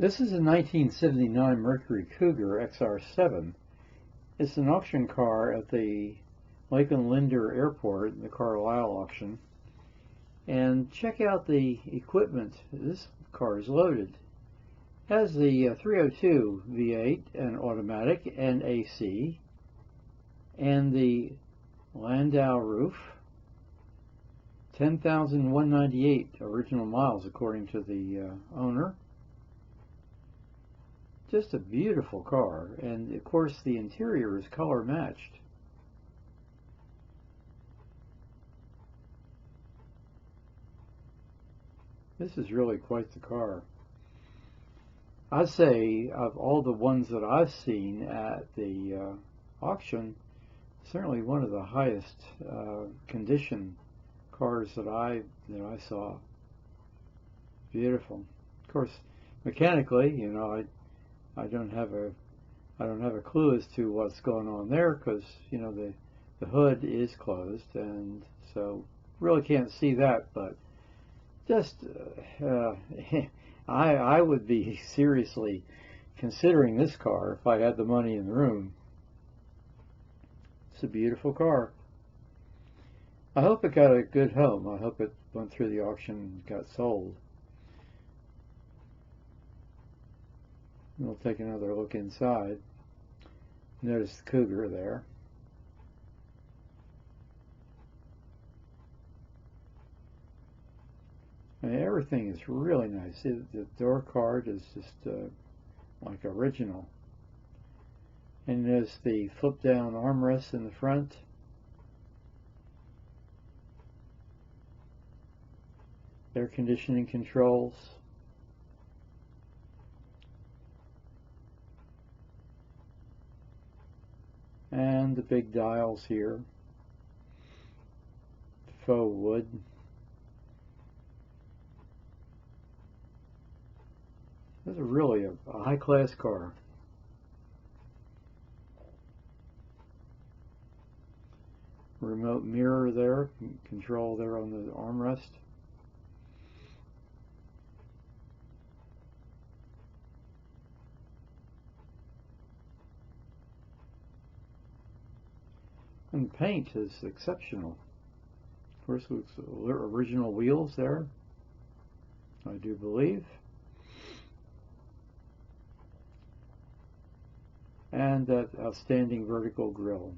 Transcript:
This is a 1979 Mercury Cougar XR7. It's an auction car at the Lakeland Linder airport, the Carlisle auction. And check out the equipment. This car is loaded. It has the 302 V8 and automatic and AC, and the landau roof. 10,198 original miles according to the owner. Just a beautiful car, and of course the interior is color matched. This is really quite the car. I'd say of all the ones that I've seen at the auction, certainly one of the highest condition cars that I saw. Beautiful. Of course, mechanically, I don't have a clue as to what's going on there, because the hood is closed, and so really can't see that. But just I would be seriously considering this car if I had the money in the room. It's a beautiful car. I hope it got a good home. I hope it went through the auction and got sold. We'll take another look inside. Notice the Cougar there. And everything is really nice. The door card is just like original. And there's the flip down armrest in the front. Air conditioning controls. And the big dials here. Faux wood. This is really a high-class car. Remote mirror there, control there on the armrest. And the paint is exceptional. Of course, looks original wheels there, I do believe. And that outstanding vertical grille.